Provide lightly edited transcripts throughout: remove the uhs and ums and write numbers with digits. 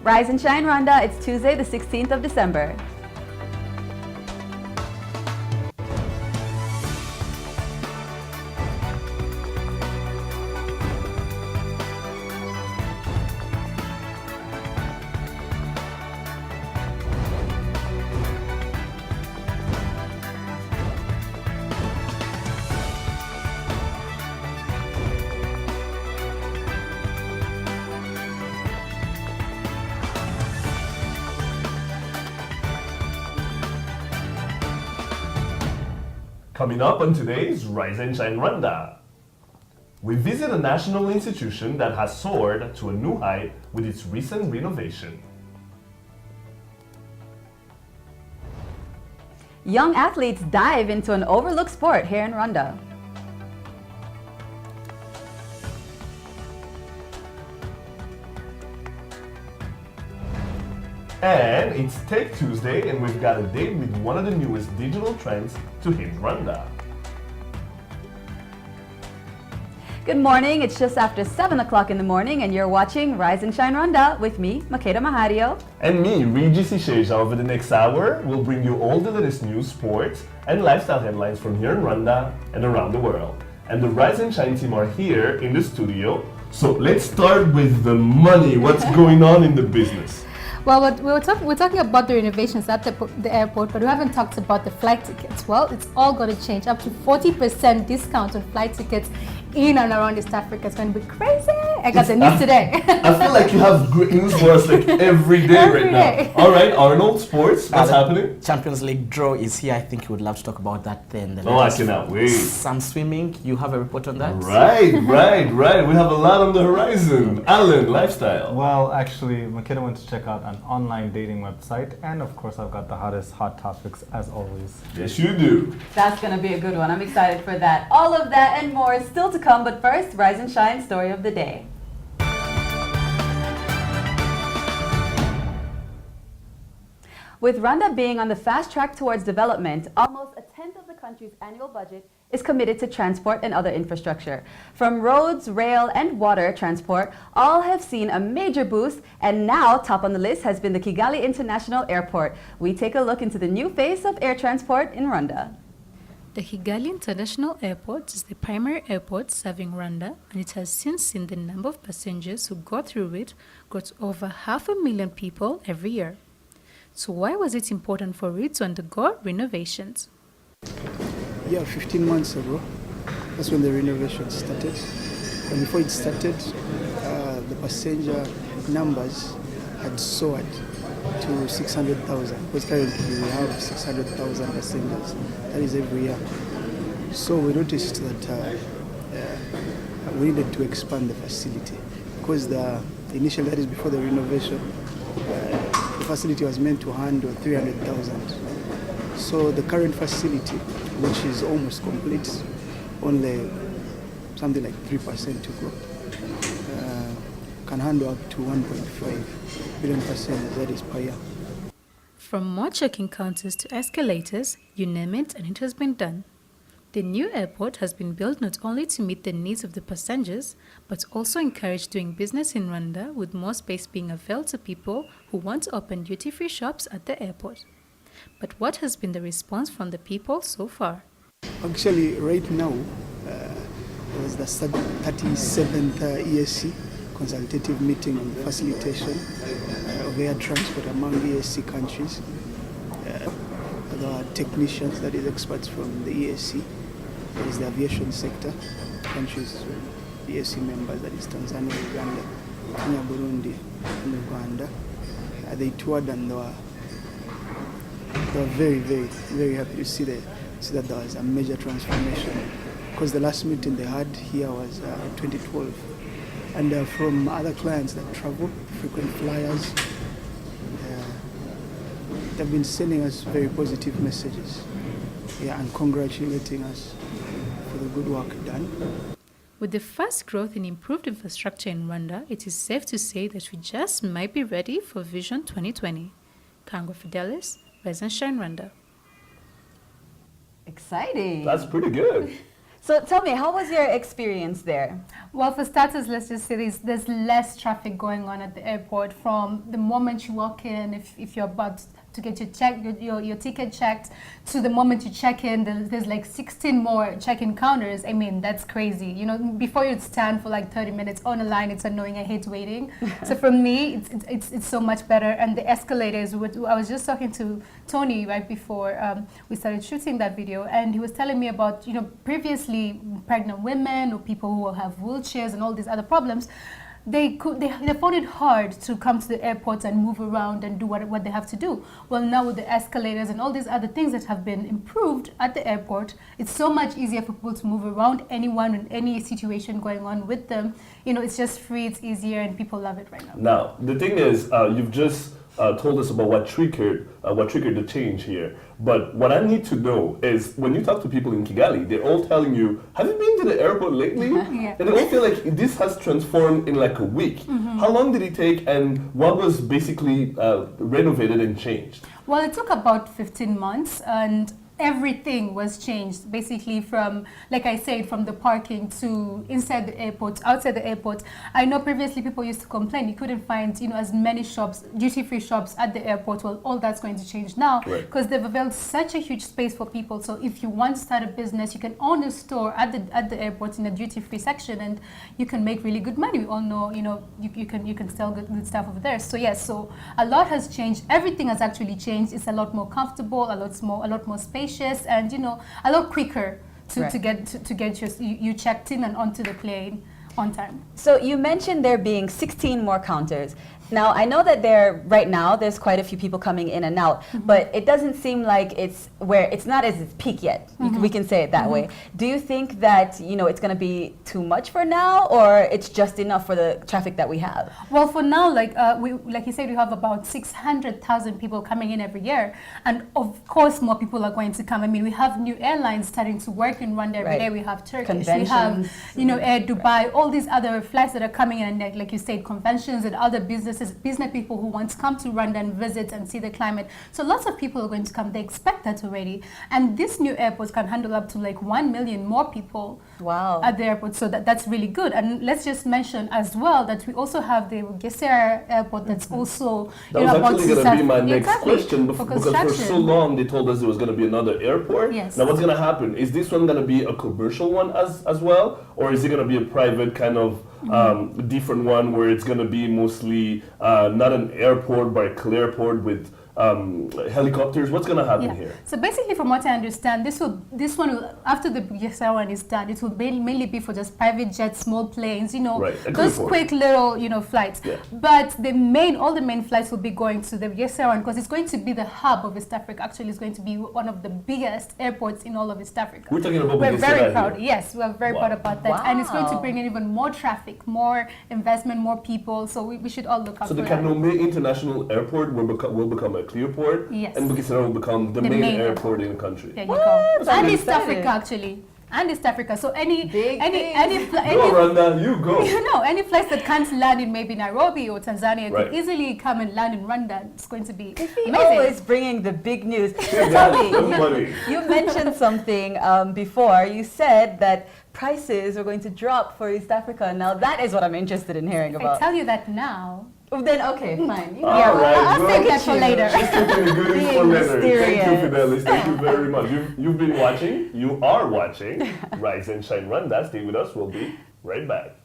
Rise and Shine Rhonda, it's Tuesday the 16th of December. Coming up on today's Rise and Shine Rhonda, we visit a national institution that has soared to a new height with its recent renovation. Young athletes dive into an overlooked sport here in Rwanda. And it's Tech Tuesday, and we've got a date with one of the newest digital trends to hit Rwanda. Good morning, it's just after 7 o'clock in the morning and you're watching Rise and Shine Rwanda with me, Makeda Mahario. And me, Regis Isheja. Over the next hour, we'll bring you all the latest news, sports, and lifestyle headlines from here in Rwanda and around the world. And the Rise and Shine team are here in the studio. So let's start with the money. What's going on in the business? Well, we're talking about the renovations at the airport, but we haven't talked about the flight tickets. Well, it's all going to change. Up to 40% discount on flight tickets in and around East Africa. It's going to be crazy. I got the news today. I feel like you have great news for us like every day Every right day. now. All right, Arnold, sports, what's happening? Champions League draw is here. I think you would love to talk about that then. Oh, I cannot wait. Some swimming. You have a report on that? Right. We have a lot on the horizon. Alan, lifestyle. Well, actually, Makeda went to check out an online dating website, and of course, I've got the hottest hot topics as always. Yes, you do. That's going to be a good one. I'm excited for that. All of that and more is still to come, but first, Rise and Shine story of the day. With Rwanda being on the fast track towards development, almost a tenth of the country's annual budget is committed to transport and other infrastructure. From roads, rail, and water transport, all have seen a major boost, and now top on the list has been the Kigali International Airport. We take a look into the new face of air transport in Rwanda. The Kigali International Airport is the primary airport serving Rwanda, and it has since seen the number of passengers who go through it grow to over 500,000 people every year. So why was it important for it to undergo renovations? Yeah, 15 months ago, that's when the renovation started. And before it started, the passenger numbers had soared to 600,000, because currently we have 600,000 passengers. That is every year. So we noticed that we needed to expand the facility, because initially, that is before the renovation, the facility was meant to handle 300,000. So the current facility, which is almost complete, only something like 3% to go, can handle up to 1.5 billion passengers, that is per year. From more check-in counters to escalators, you name it and it has been done. The new airport has been built not only to meet the needs of the passengers, but also encourage doing business in Rwanda, with more space being availed to people who want to open duty-free shops at the airport. But what has been the response from the people so far? Actually, right now, it was the 37th ESC consultative meeting on the facilitation of air transport among ESC countries. There are technicians, that is experts from the ESC, that is the aviation sector, countries, ESC members, that is Tanzania, Uganda, Kenya, Burundi, and Rwanda. They toured and they were very, very, very happy to see that there was a major transformation, because the last meeting they had here was 2012. And from other clients that travel, frequent flyers, they've been sending us very positive messages, and congratulating us for the good work done. With the fast growth in improved infrastructure in Rwanda, it is safe to say that we just might be ready for Vision 2020. Kango Fidelis, Rise and Shine Rwanda. Exciting. That's pretty good. So tell me, how was your experience there? Well, for starters, let's just say there's less traffic going on at the airport from the moment you walk in, if you're about to get your ticket checked, to the moment you check in, there's like 16 more check-in counters. I mean, that's crazy. You know, before you'd stand for like 30 minutes on a line, it's annoying. I hate waiting. So for me, it's so much better. And the escalators, I was just talking to Tony right before we started shooting that video, and he was telling me about, you know, previously pregnant women or people who have wheelchairs and all these other problems. They found it hard to come to the airport and move around and do what they have to do. Well, now with the escalators and all these other things that have been improved at the airport, it's so much easier for people to move around, anyone in any situation going on with them. You know, it's just free, it's easier, and people love it right now. Now, the thing is, you've just told us about what triggered the change here. But what I need to know is, when you talk to people in Kigali, they're all telling you, have you been to the airport lately? Yeah. And they all feel like this has transformed in like a week. How long did it take, and what was basically renovated and changed? Well, it took about 15 months, and everything was changed, basically from, like I said, from the parking to inside the airport, outside the airport. I know previously people used to complain you couldn't find, you know, as many shops, duty-free shops at the airport. Well, all that's going to change now, because they've availed such a huge space for people. So if you want to start a business, you can own a store at the airport in a duty-free section, and you can make really good money. We all know, you know, you can sell good stuff over there. So yes, so a lot has changed. Everything has actually changed. It's a lot more comfortable, a lot more spacious, and, you know, a lot quicker to get you checked in and onto the plane on time. So you mentioned there being 16 more counters. Now, I know that right now there's quite a few people coming in and out, but it doesn't seem like it's not at its peak yet. We can say it that way. Do you think that, you know, it's going to be too much for now, or it's just enough for the traffic that we have? Well, for now, like you said, we have about 600,000 people coming in every year, and of course more people are going to come. I mean, we have new airlines starting to work in Rwanda every day. We have Turkish, we have, you know, Air Dubai, all these other flights that are coming in, and like you said, conventions and other business people who want to come to Rwanda and visit and see the climate. So lots of people are going to come. They expect that already. And this new airport can handle up to like 1 million more people at the airport. So that's really good. And let's just mention as well that we also have the Gesera airport that's also... That was actually going to be my next question, because for so long they told us there was going to be another airport. Yes. Now what's going to happen? Is this one going to be a commercial one as well? Or is it going to be a private kind of different one where it's going to be mostly not an airport but a clear airport with helicopters? What's going to happen here? So basically, from what I understand, this one will, after the Gesera one is done, it will mainly be for just private jets, small planes, you know, those quick little, you know, flights. But all the main flights will be going to the Gesera one, because it's going to be the hub of East Africa. Actually, it's going to be one of the biggest airports in all of East Africa. We're talking about We're very proud. Here. Yes, we're very proud about that, and it's going to bring in even more traffic, more investment, more people. So we should all look out for that. So the Kanombe International Airport will become a clear port, and Bugesera will become the main airport in the country. There you go. And East Africa, actually. And East Africa. So any Rwanda, you go. You know, any place that can't land in maybe Nairobi or Tanzania can easily come and land in Rwanda. It's going to be amazing. Always bringing the big news. Tell me, you mentioned something before. You said that prices are going to drop for East Africa. Now that is what I'm interested in hearing about. I tell you that now. Then okay, fine. I'll save that for later. She's keeping the goodies for later. Thank you, Fidelis. Thank you very much. You've been watching. You are watching Rise and Shine Rwanda. Stay with us. We'll be right back.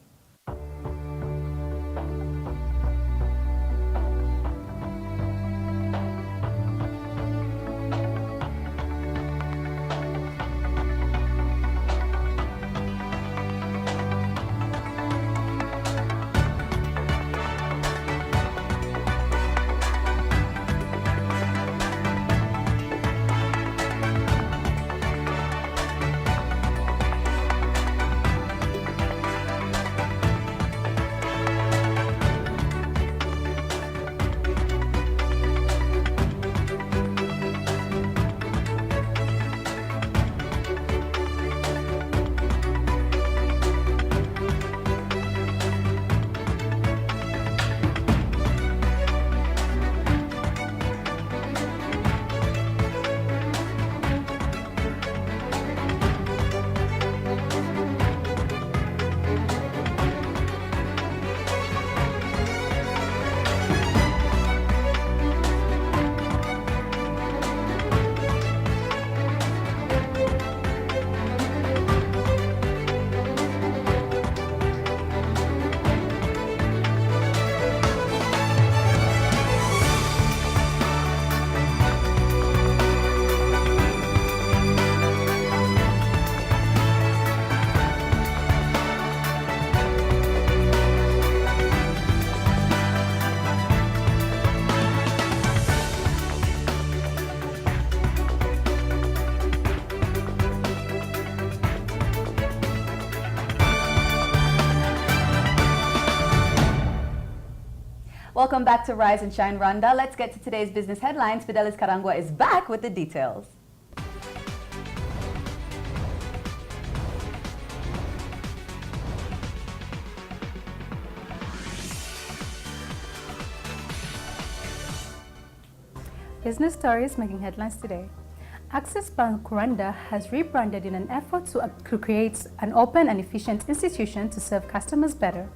Welcome back to Rise and Shine Rwanda. Let's get to today's business headlines. Fidelis Karangwa is back with the details. Business stories making headlines today. Access Bank Rwanda has rebranded in an effort to create an open and efficient institution to serve customers better.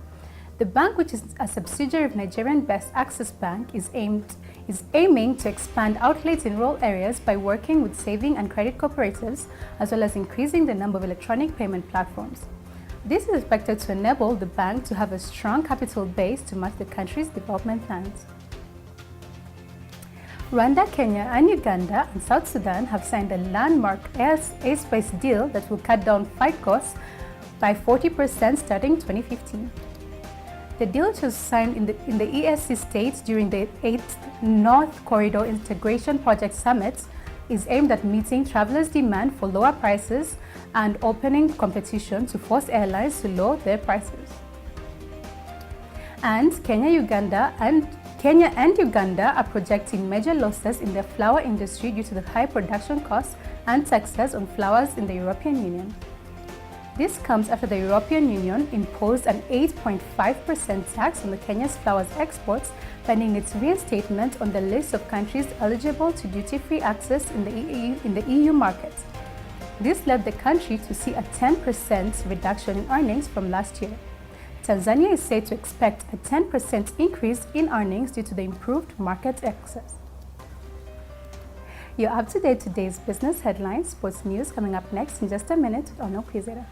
The bank, which is a subsidiary of Nigerian-based Access Bank, is aiming to expand outlets in rural areas by working with saving and credit cooperatives, as well as increasing the number of electronic payment platforms. This is expected to enable the bank to have a strong capital base to match the country's development plans. Rwanda, Kenya, and Uganda and South Sudan have signed a landmark airspace deal that will cut down flight costs by 40% starting 2015. The deal was signed in the ESC states during the 8th North Corridor Integration Project Summit is aimed at meeting travelers' demand for lower prices and opening competition to force airlines to lower their prices. And Kenya and Uganda are projecting major losses in the flour industry due to the high production costs and taxes on flours in the European Union. This comes after the European Union imposed an 8.5% tax on Kenya's flour exports, pending its reinstatement on the list of countries eligible to duty-free access in the EU market. This led the country to see a 10% reduction in earnings from last year. Tanzania is said to expect a 10% increase in earnings due to the improved market access. You're up to date with today's business headlines. Sports news coming up next in just a minute with Ono Kwizera.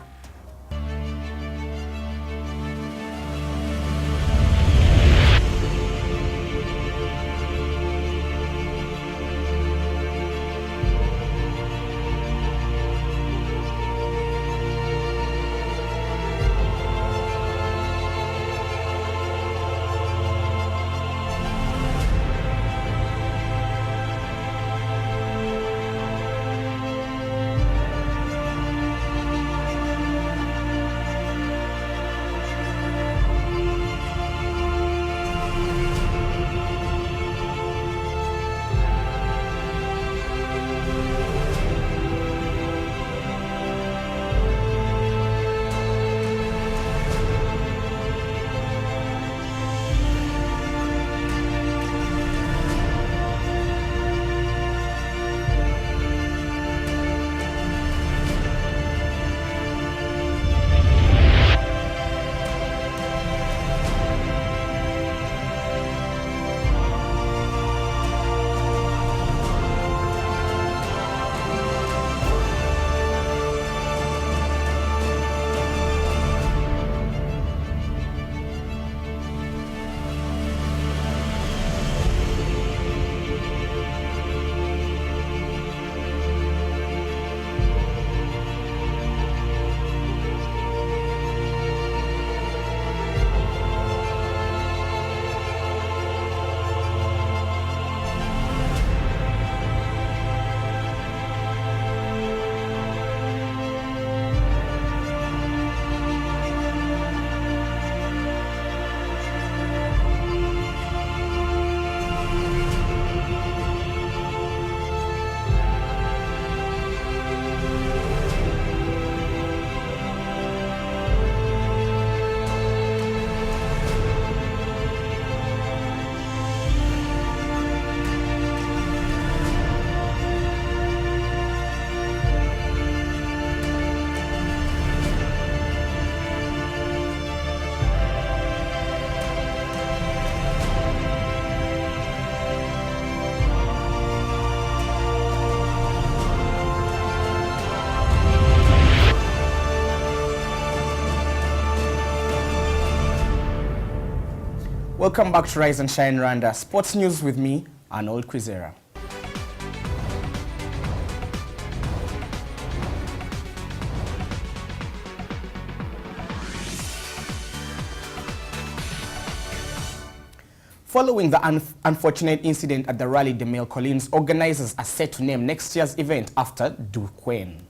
Welcome back to Rise and Shine Rwanda. Sports news with me, Arnold Kwizera. Following the unfortunate incident at the Rally des Mille Collines, organizers are set to name next year's event after Duquesne.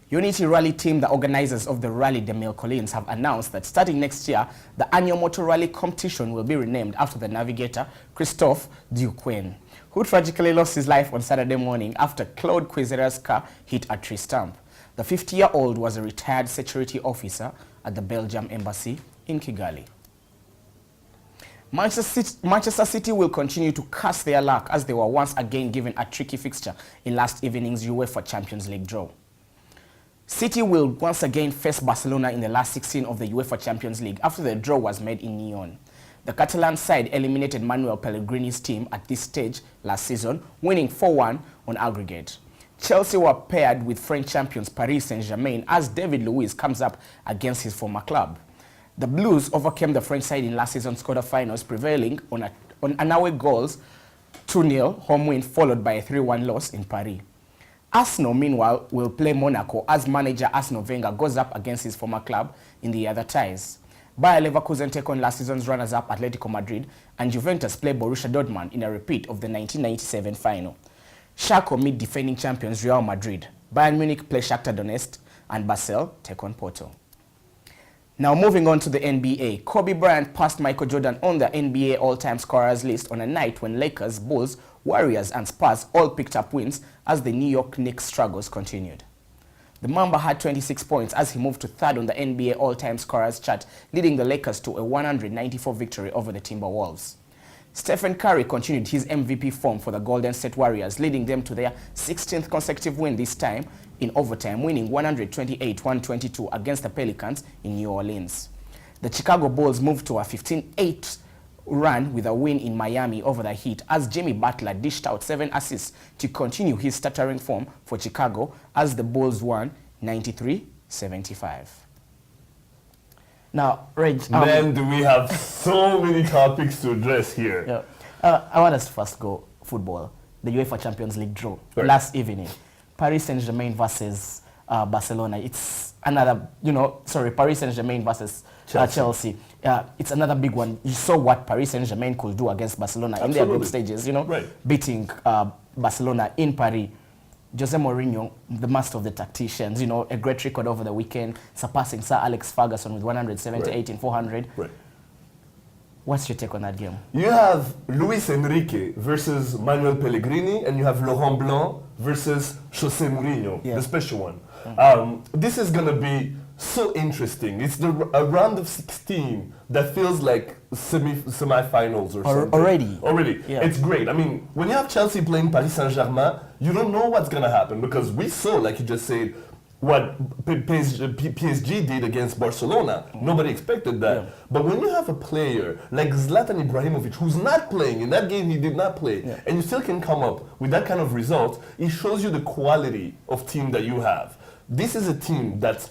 Unity Rally team, the organizers of the Rally des Mille Collines, have announced that starting next year, the annual motor rally competition will be renamed after the navigator Christophe Duquesne, who tragically lost his life on Saturday morning after Claude Cuisera's car hit a tree stump. The 50-year-old was a retired security officer at the Belgium embassy in Kigali. Manchester City will continue to cast their luck as they were once again given a tricky fixture in last evening's UEFA Champions League draw. City will once again face Barcelona in the last 16 of the UEFA Champions League after the draw was made in Nyon. The Catalan side eliminated Manuel Pellegrini's team at this stage last season, winning 4-1 on aggregate. Chelsea were paired with French champions Paris Saint-Germain as David Luiz comes up against his former club. The Blues overcame the French side in last season's quarterfinals, prevailing on an away goals 2-0 home win followed by a 3-1 loss in Paris. Arsenal, meanwhile, will play Monaco as manager Arsene Wenger goes up against his former club in the other ties. Bayer Leverkusen take on last season's runners-up Atletico Madrid, and Juventus play Borussia Dortmund in a repeat of the 1997 final. Schalke meet defending champions Real Madrid. Bayern Munich play Shakhtar Donetsk, and Basel take on Porto. Now moving on to the NBA, Kobe Bryant passed Michael Jordan on the NBA all-time scorers list on a night when Lakers, Bulls, Warriors and Spurs all picked up wins as the New York Knicks struggles continued. The Mamba had 26 points as he moved to third on the NBA all-time scorers chart, leading the Lakers to a 194 victory over the Timberwolves. Stephen Curry continued his MVP form for the Golden State Warriors, leading them to their 16th consecutive win, this time in overtime, winning 128-122 against the Pelicans in New Orleans. The Chicago Bulls moved to a 15-8 run with a win in Miami over the Heat as Jimmy Butler dished out 7 assists to continue his stuttering form for Chicago as the Bulls won 93-75. Now, Reg, Man, do we have so many topics to address here. Yeah. I want us to first go football. The UEFA Champions League draw last evening. Paris Saint-Germain versus Barcelona. It's another, Paris Saint-Germain versus Chelsea. It's another big one. You saw what Paris Saint-Germain could do against Barcelona in their group stages, beating Barcelona in Paris. Jose Mourinho, the master of the tacticians, a great record over the weekend, surpassing Sir Alex Ferguson with 178 in 400. Right. What's your take on that game? You have Luis Enrique versus Manuel Pellegrini, and you have Laurent Blanc versus Jose Mourinho, the special one. This is going to be so interesting. It's a round of 16 that feels like semi-finals or something. Already. Yeah. It's great. I mean, when you have Chelsea playing Paris Saint-Germain, you don't know what's going to happen because we saw, like you just said, what PSG did against Barcelona. Nobody expected that. Yeah. But when you have a player like Zlatan Ibrahimovic, who's not playing, in that game he did not play, and you still can come up with that kind of result, it shows you the quality of team that you have. This is a team that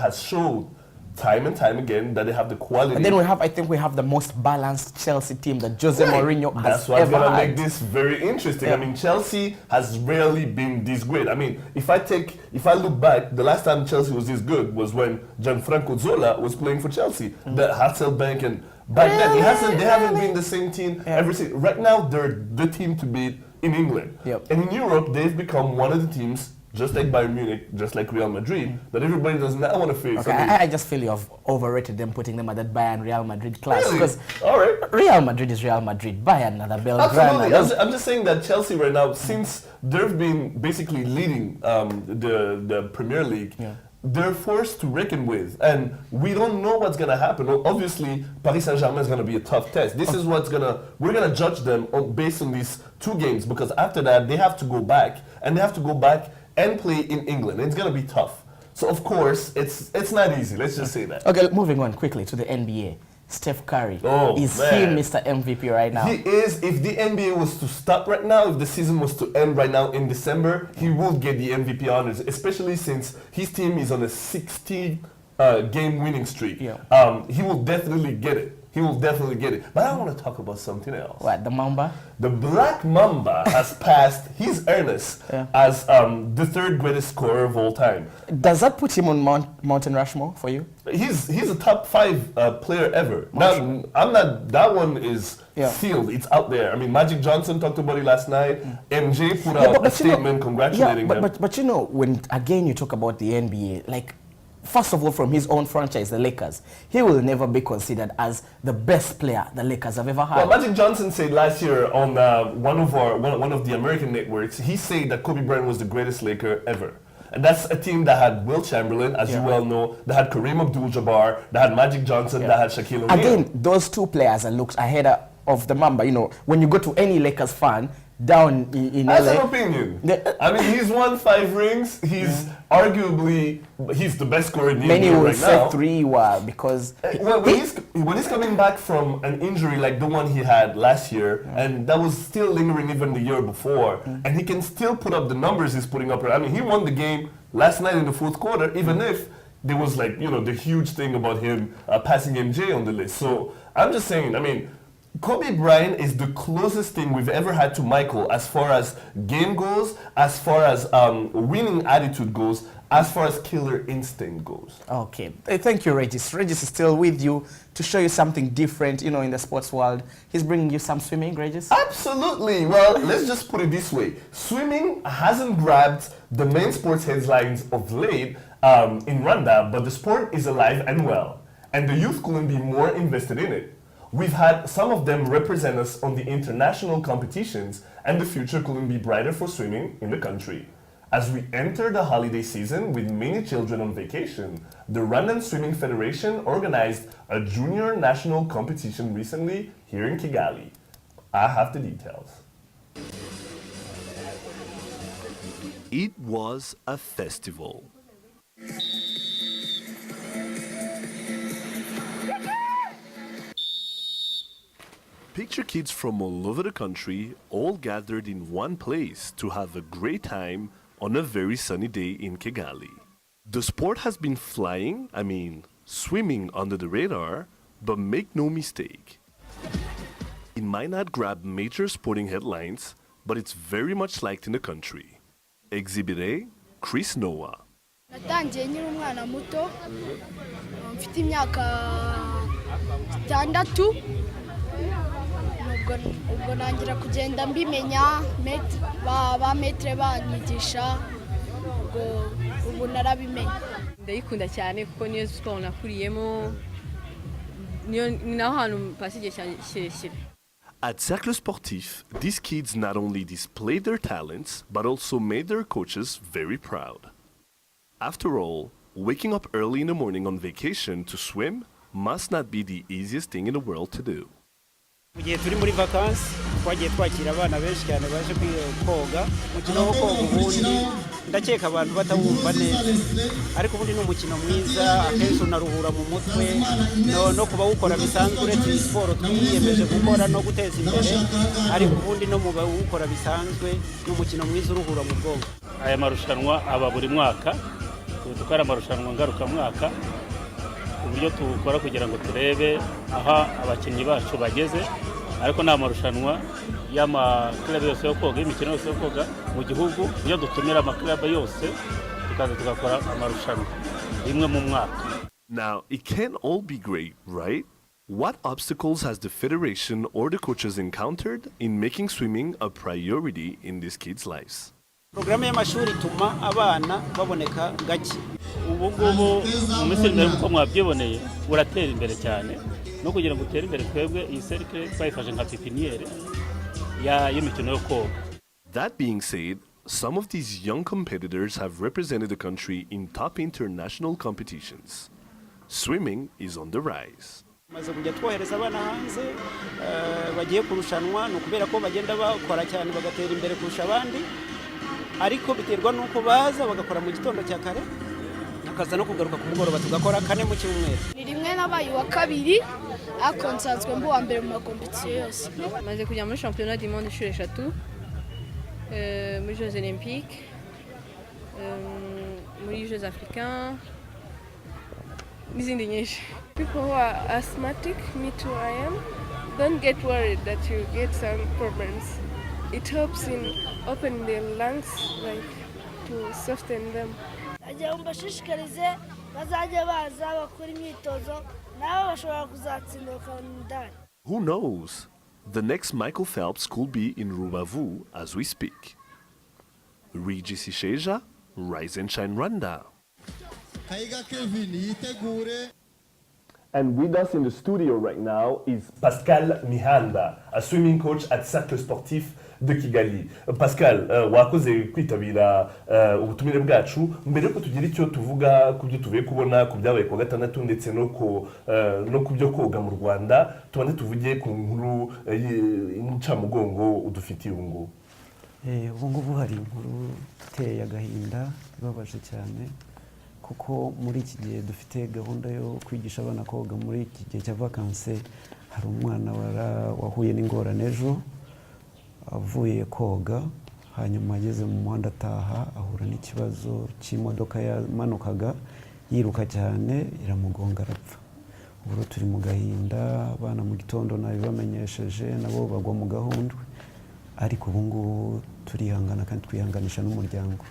has showed time and time again that they have the quality. And then I think we have the most balanced Chelsea team that Jose Mourinho has That's what's going to make this very interesting. Yeah. I mean, Chelsea has rarely been this great. I mean, if I look back, the last time Chelsea was this good was when Gianfranco Zola was playing for Chelsea. The Hasselbank and back then they haven't been the same team ever since. Right now, they're the team to beat in England. Yep. And in Europe, they've become one of the teams, just like Bayern Munich, just like Real Madrid, that everybody does not want to face. Okay, I just feel you've overrated them, putting them at that Bayern Real Madrid class. Really? Because all right. Real Madrid is Real Madrid, Bayern are the Belgrano. Absolutely. I'm just saying that Chelsea right now, since they've been basically leading the Premier League, they're forced to reckon with. And we don't know what's going to happen. Obviously, Paris Saint-Germain is going to be a tough test. This is we're going to judge them based on these 2 games, because after that, they have to go back, and play in England. It's going to be tough. So, of course, it's not easy. Let's just say that. Okay, moving on quickly to the NBA. Steph Curry. Is he Mr. MVP right now? He is. If the NBA was to stop right now, if the season was to end right now in December, he will get the MVP honors, especially since his team is on a 16 game winning streak. He will definitely get it. he will definitely get it. But I want to talk about something else. What, the Mamba? The Black Mamba has passed his Ernest as the third greatest scorer of all time. Does that put him on Mountain Rushmore for you? He's a top 5 player ever. Now, I'm not. That one is sealed. It's out there. I mean, Magic Johnson talked about it last night. MJ put out a statement congratulating him. But you know, when again you talk about the NBA, like, first of all, from his own franchise, the Lakers, he will never be considered as the best player the Lakers have ever had. Well, Magic Johnson said last year on one of the American networks, he said that Kobe Bryant was the greatest Laker ever. And that's a team that had Will Chamberlain, as you well know, that had Kareem Abdul-Jabbar, that had Magic Johnson, that had Shaquille O'Neal. Again, those two players are looked ahead of the Mamba. You know, when you go to any Lakers fan down in That's LA, an opinion. I mean, he's won 5 rings. He's arguably the best scorer in the many NBA will right say now. 3 were because When he's coming back from an injury like the one he had last year, and that was still lingering even the year before, and he can still put up the numbers he's putting up. I mean, he won the game last night in the 4th quarter, even if there was, like, you know, the huge thing about him passing MJ on the list. So I'm just saying, I mean, Kobe Bryant is the closest thing we've ever had to Michael as far as game goes, as far as winning attitude goes, as far as killer instinct goes. Okay, thank you, Regis. Regis is still with you to show you something different, you know, in the sports world. He's bringing you some swimming, Regis? Absolutely. Well, let's just put it this way. Swimming hasn't grabbed the main sports headlines of late in Rwanda, but the sport is alive and well, and the youth couldn't be more invested in it. We've had some of them represent us on the international competitions, and the future couldn't be brighter for swimming in the country. As we enter the holiday season with many children on vacation, the Rwandan Swimming Federation organized a junior national competition recently here in Kigali. I have the details. It was a festival. Picture kids from all over the country all gathered in one place to have a great time on a very sunny day in Kigali. The sport has been swimming under the radar, but make no mistake. It might not grab major sporting headlines, but it's very much liked in the country. Exhibit A, Chris Noah. Natangiye nyiri umwana muto mfite imyaka 6 ubwo nangira kugenda mbimenya ba metre banyigisha ubu narabimenya ndayikunda cyane kuko niyo sport nakuriyemo ni naho hantu pasigiye kirekire. At Cercle Sportif, these kids not only displayed their talents, but also made their coaches very proud. After all, waking up early in the morning on vacation to swim must not be the easiest thing in the world to do. Mu gihe turi muri vacances twagiye twakira abana benshi cyane baje koga umukino wo koga ubundi ndakeka abantu batawumva neza ariko ubundi n'umukino mwiza akenshi unaruhura mu mutwe no kuba ukora bisanzwe uretse siporo twiyemeje gukora no guteza imbere ariko ubundi no mu ukora bisanzwe n'umukino mwiza uruhura mu bwonko. Aya marushanwa aba buri mwaka dukora amarushanwa ngaruka mwaka uburyo tukora kugira ngo turebe aha abakinnyi bacu bageze ariko nta marushanwa y'amaklabu yose yo koga imikino yose yo koga mu gihugu iyo dutumira amaklabu yose tukaza tugakora amarushanwa rimwe mu mwaka. Now, it can't all be great, right? What obstacles has the federation or the coaches encountered in making swimming a priority in these kids' lives? Programme y'amashuri ituma abana baboneka gake. Ubu ngubu mu minsi imbere uko mwabyiboneye uratera imbere cyane no kugira ngo utere imbere twebwe iyi cercle twayifashe nka pipiniere y'imikino yo koga. That being said, some of these young competitors have represented the country in top international competitions. Swimming is on the rise. Maze kujya twohereza abana hanze bagiye kurushanwa no kubera ko bagenda bakora cyane bagatera imbere kurusha abandi ariko biterwa nuko baza bagakora mu gitondo cya kare akaza no kugaruka ku mugoroba tugakora 4 mu cyumweru. Ni rimwe nabaye wa kabiri ariko nsanzwe mbu wa mbere mu competition yose. Maze kujya muri championnat du monde inshuro 3 muri Jeux olympiques muri Jeux africains n'izindi nyinshi. People who are asthmatic, me too I am, don't get worried that you get some problems. It helps in opening the lungs, like to soften them. Ajya mbashishikarize bazajya baza bakora imyitozo nabo bashobora kuzatsinduka ndani. Who knows? The next Michael Phelps could be in Rubavu as we speak. Regis Isheja, Rise and Shine Rwanda. And with us in the studio right now is Pascal Mihanda, a swimming coach at Cercle Sportif de Kigali. Pascal, wakoze kwitabira ubutumire bwacu. Mbere yuko tugira icyo tuvuga ku byo tuvuye kubona ku byabaye ku gatandatu ndetse no ku byo koga mu Rwanda, tubanze tuvuge ku nkuru y'incamugongo udufitiye ubu ngubu. Ubu ngubu hari inkuru iteye agahinda ibabaje cyane, kuko muri iki gihe dufite gahunda yo kwigisha abana koga. Muri iki gihe cya vacances hari umwana wahuye n'ingorane ejo avuye koga, hanyuma ageze mu muhanda ataha ahura n'ikibazo cy'imodoka yamanukaga yiruka cyane iramugonga arapfa. Ubu turi mu gahinda, abana mu gitondo nabibamenyesheje nabo bagwa mu gahundwe, ariko ubu ngubu turihangana kandi twihanganisha n'umuryango.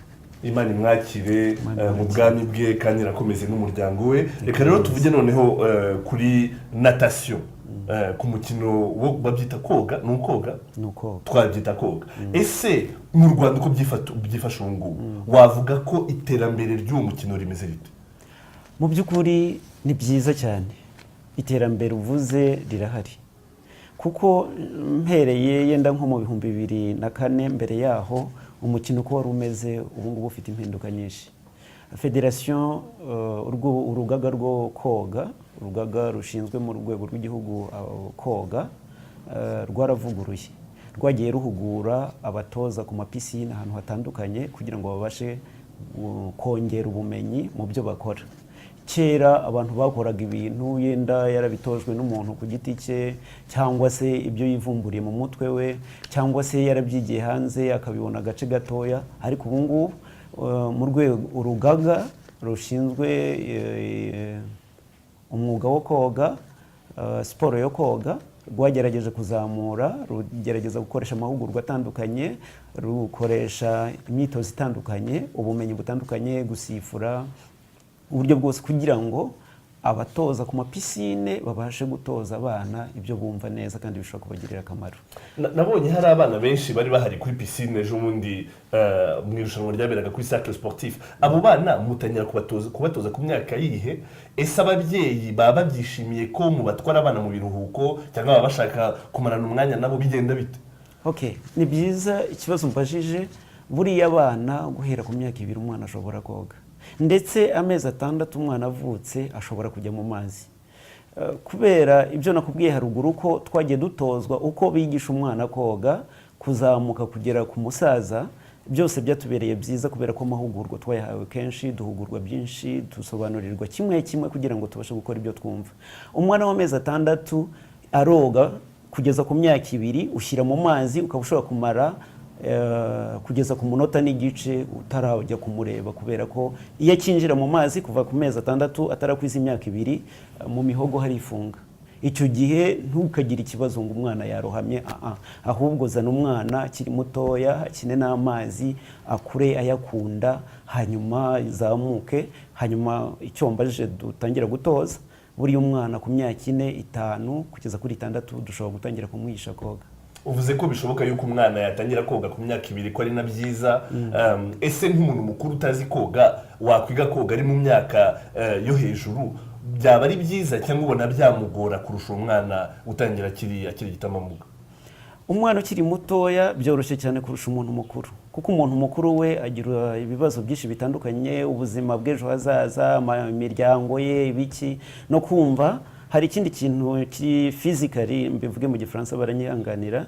Imana imwakire mu bwami bwe kandi irakomeze n'umuryango we. Reka rero tuvuge noneho kuri natation, ku mukino wo babyita koga, nukoga twabyita koga. Ese mu Rwanda uko byifasha ubu ngubu wavuga ko iterambere ry'uwo mukino rimeze rite? Mu by'ukuri ni byiza cyane, iterambere uvuze rirahari, kuko mpereye yenda nko mu 2004 mbere yaho umukino uko wari umeze ubu ngubu ufite impinduka nyinshi. Federation urugaga rwo koga, urugaga rushinzwe mu rwego rw'igihugu koga, rwaravuguruye, rwagiye ruhugura abatoza ku mapisine ahantu hatandukanye kugira ngo babashe kongera ubumenyi mu byo bakora. Kera abantu bakoraga ibintu yenda yarabitojwe n'umuntu ku giti cye, cyangwa se ibyo yivumburiye mu mutwe we, cyangwa se yarabyigiye hanze akabibona agace gatoya. Ariko ubu ngubu mu rwego urugaga rushinzwe umwuga wo koga, siporo yo koga, rwagerageje kuzamura, rugerageza gukoresha amahugurwa atandukanye, rukoresha imyitozo itandukanye, ubumenyi butandukanye, gusifura, uburyo bwose kugira ngo abatoza ku mapisine babashe gutoza abana ibyo bumva neza kandi bishobora kubagirira akamaro. Nabonye hari abana benshi bari bahari kuri pisine ejo bundi mu irushanwa ryaberaga kuri Cercle Sportif. Abo bana mutangira kubatoza ku myaka yihe? Ese ababyeyi baba babyishimiye ko mubatwara abana mu biruhuko cyangwa baba bashaka kumarana umwanya nabo bigenda bite? Okay, ni byiza ikibazo mbajije. Buriya abana guhera ku myaka 2 umwana ashobora koga, ndetse amezi 6 umwana avutse ashobora kujya mu mazi. Kubera ibyo nakubwiye haruguru ko twagiye dutozwa uko bigisha umwana koga kuzamuka kugera ku musaza, byose byatubereye byiza kubera ko amahugurwa twayahawe kenshi, duhugurwa byinshi, dusobanurirwa kimwe kugira ngo tubashe gukora ibyo twumva. Umwana w'amezi 6 aroga kugeza ku myaka 2 ushyira mu mazi ukaba ushobora kumara kugeza ku munota n'igice utarajya kumureba, kubera ko iyo akinjira mu mazi kuva ku mezi 6 atarakwiza imyaka 2 mu mihogo harifunga. Icyo gihe ntukagire ikibazo ngo umwana yarohamye, ahubwo zana umwana akiri mutoya akine n'amazi, akure ayakunda, hanyuma zamuke, hanyuma icyo mbajije dutangira gutoza. Buri umwana ku myaka 4, 5 kugeza kuri 6 dushobora gutangira kumwigisha koga. Uvuze ko bishoboka yuko umwana yatangira koga ku myaka 2 ko ari na byiza. Ese nk'umuntu mukuru utazi koga wakwiga koga ari mu myaka yo hejuru, byaba ari byiza cyangwa ubona byamugora kurusha umwana utangira akiri gitamamuga? Umwana ukiri mutoya byoroshye cyane kurusha umuntu mukuru, kuko umuntu mukuru we agira ibibazo byinshi bitandukanye, ubuzima bw'ejo hazaza, imiryango ye, ibiki no kumva. Hari ikindi kintu physically mbivuge mu gifaransa baranyihanganira,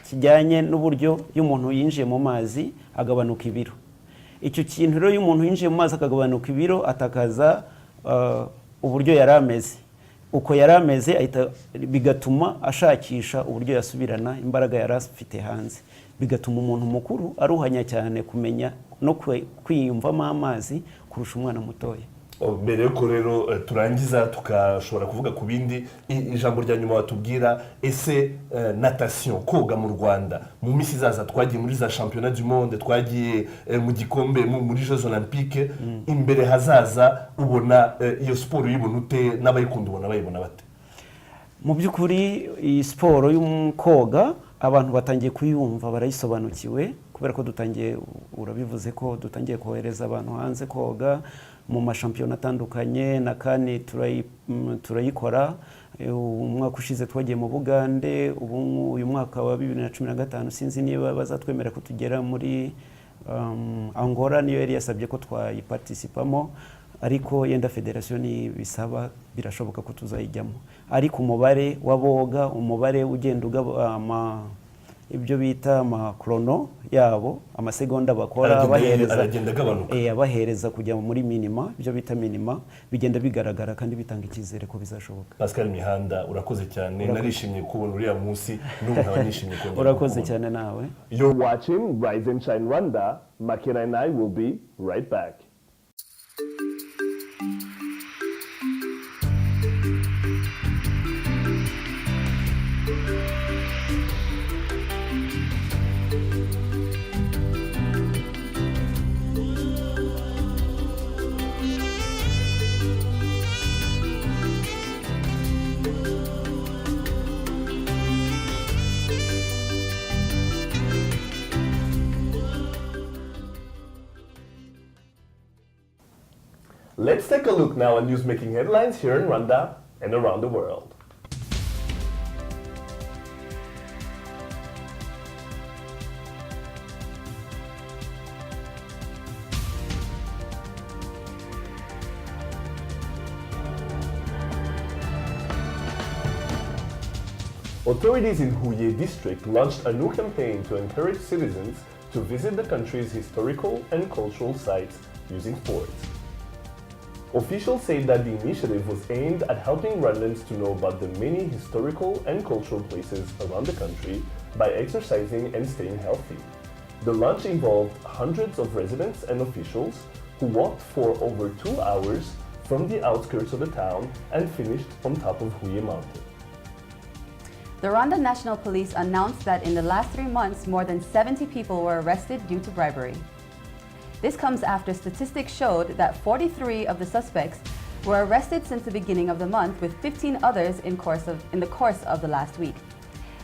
kijyanye n'uburyo y'umuntu yinjiye mu mazi agabanuka ibiro. Icyo kintu rero y'umuntu yinjiye mu mazi akagabanuka ibiro atakaza uburyo yarameze. Uko yarameze bigatuma ashakisha uburyo yasubirana imbaraga yarafite hanze. Bigatuma umuntu mukuru aruhanya cyane kumenya no kwiyumvamo amazi kurusha umwana mutoya. mbere yuko rero turangiza tukashobora kuvuga ku bindi, ijambo rya nyuma watubwira, ese natation, koga mu Rwanda mu minsi izaza, twagiye muri za championnat du monde, twagiye mu gikombe muri Jeux Olympiques, imbere hazaza ubona iyo siporo uyibona ute, n'abayikunda ubona bayibona bate? Mu by'ukuri iyi siporo y'umkoga abantu batangiye kuyumva, barayisobanukiwe, kubera ko dutangiye, urabivuze ko dutangiye kohereza abantu hanze koga mu mashampiyona atandukanye, na kane turayikora. Umwaka ushize twagiye mu Bugande, uyu mwaka wa 2015 sinzi niba bazatwemera ko tugera muri Angola, niyo yari yasabye ko twayiparticipamo, ariko yenda federation bisaba, birashoboka ko tuzayijyamo. Ariko umubare waboga, umubare ugenda ibyo bita amakrono yabo, amasegonda bakora abahereza kujya muri minima, ibyo bita minima, bigenda bigaragara kandi bitanga icyizere ko bizashoboka. Pascal Mihanda, urakoze cyane, narishimye kubona uriya munsi, n'umuntu abanishimye kongera. Urakoze cyane nawe. You're watching Rise and Shine Rwanda. Makena and I will be right back. Let's take a look now at news-making headlines here in Rwanda and around the world. Authorities in Huye district launched a new campaign to encourage citizens to visit the country's historical and cultural sites using forts. Officials say that the initiative was aimed at helping Rwandans to know about the many historical and cultural places around the country by exercising and staying healthy. The launch involved hundreds of residents and officials who walked for over 2 hours from the outskirts of the town and finished on top of Huye Mountain. The Rwanda National Police announced that in the last 3 months, more than 70 people were arrested due to bribery. This comes after statistics showed that 43 of the suspects were arrested since the beginning of the month, with 15 others in the course of the last week.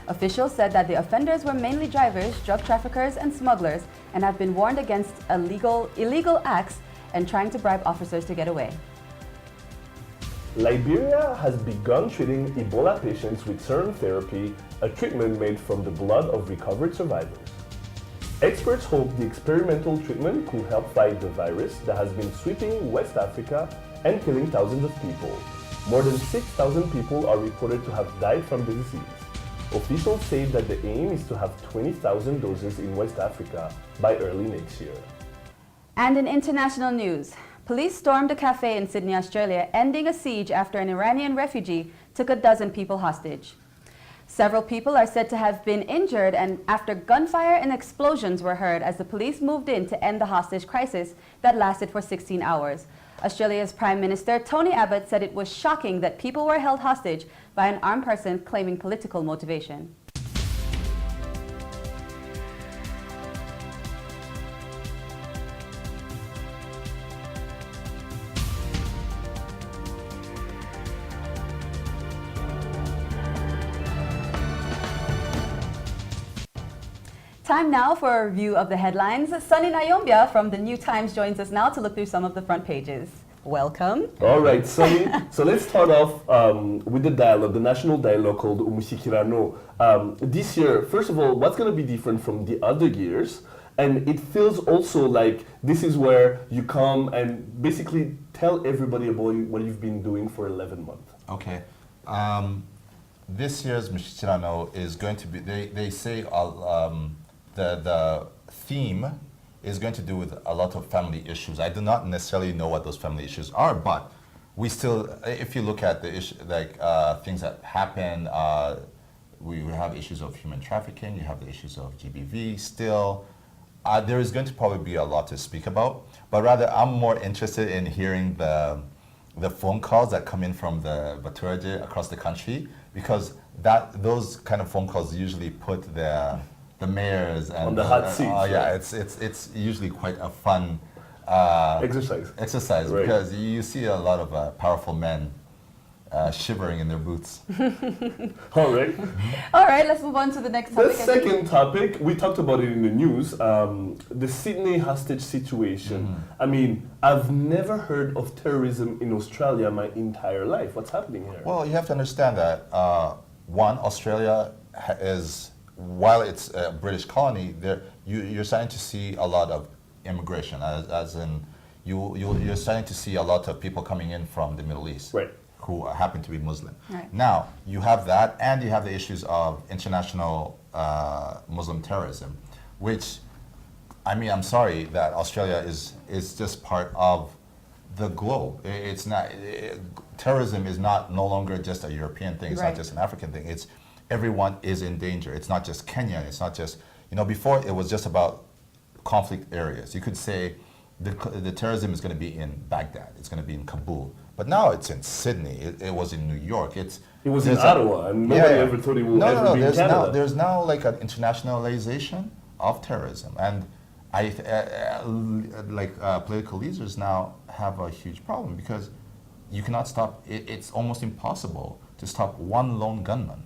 Officials said that the offenders were mainly drivers, drug traffickers, and smugglers, and have been warned against illegal acts and trying to bribe officers to get away. Liberia has begun treating Ebola patients with serum therapy, a treatment made from the blood of recovered survivors. Experts hope the experimental treatment could help fight the virus that has been sweeping West Africa and killing thousands of people. More than 6,000 people are reported to have died from the disease. Officials say that the aim is to have 20,000 doses in West Africa by early next year. And in international news, police stormed a cafe in Sydney, Australia, ending a siege after an Iranian refugee took a dozen people hostage. Several people are said to have been injured, and after gunfire and explosions were heard as the police moved in to end the hostage crisis that lasted for 16 hours. Australia's Prime Minister Tony Abbott said it was shocking that people were held hostage by an armed person claiming political motivation. Time now for a review of the headlines. Sunny Nayombia from the New Times joins us now to look through some of the front pages. Welcome. All right, Sunny. So let's start off with the dialogue, the national dialogue called Umushyikirano. This year, first of all, what's going to be different from the other years? And it feels also like this is where you come and basically tell everybody about what you've been doing for 11 months. Okay. This year's Mushyikirano is going to be, they say the theme is going to do with a lot of family issues. I do not necessarily know what those family issues are, but we still, if you look at the issue, like things that happen, we have issues of human trafficking, you have the issues of GBV still. there is going to probably be a lot to speak about, but rather I'm more interested in hearing the phone calls that come in from the Baturaje across the country, because those kind of phone calls usually put the mayors and on the hot seat. Yeah, it's usually quite a fun exercise Right. because you see a lot of powerful men shivering in their boots. All right. All right, let's move on to the next The topic. second topic, we talked about it in the news, the Sydney hostage situation. I mean, I've never heard of terrorism in Australia my entire life. What's happening here? Well, you have to understand that, one, Australia is, while it's a British colony, you're starting to see a lot of immigration, as in you're starting to see a lot of people coming in from the Middle East. Right. Who happen to be Muslim. Right. Now, you have that, and you have the issues of international Muslim terrorism, which, I mean, I'm sorry that Australia is just part of the globe. It's not, terrorism is no longer just a European thing, it's Right. not just an African thing, it's everyone is in danger. It's not just Kenya, it's not just, before it was just about conflict areas. You could say the terrorism is going to be in Baghdad, it's going to be in Kabul, but now it's in Sydney, it was in New York, it was in Ottawa, and nobody ever thought it would ever be in Canada. There's now like an internationalization of terrorism, and political leaders now have a huge problem because you cannot stop, it's almost impossible to stop one lone gunman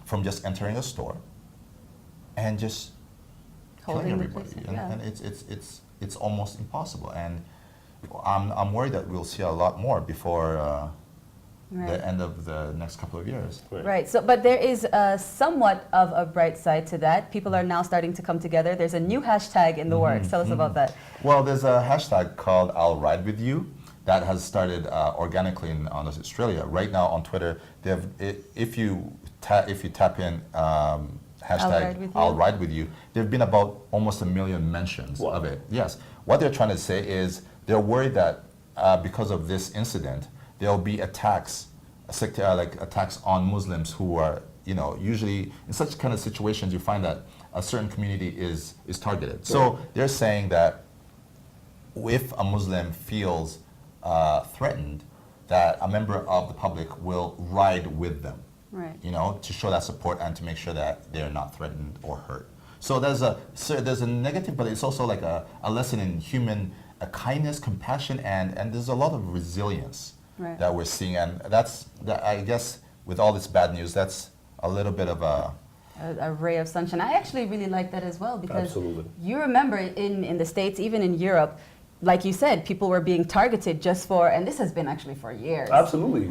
from just entering a store and just killing everybody. And it's almost impossible. And I'm worried that we'll see a lot more before the end of the next couple of years. Right. So, but there is somewhat of a bright side to that. People are now starting to come together. There's a new hashtag in the works. Tell us about that. Well, there's a hashtag called I'll Ride With You that has started organically on Australia. Right now on Twitter, if you tap in hashtag I'll Ride With You, there have been about almost 1 million mentions of it. Yes. What they're trying to say is they're worried that because of this incident, there'll be attacks, attacks on Muslims who are, usually in such kind of situations, you find that a certain community is targeted. So they're saying that if a Muslim feels threatened, that a member of the public will ride with them, to show that support and to make sure that they're not threatened or hurt. So there's a negative, but it's also like a lesson in human kindness, compassion, and there's a lot of resilience that we're seeing. And I guess with all this bad news, that's a little bit of a ray of sunshine. I actually really like that as well because you remember in the States, even in Europe, like you said, people were being targeted just for, and this has been actually for years. Absolutely.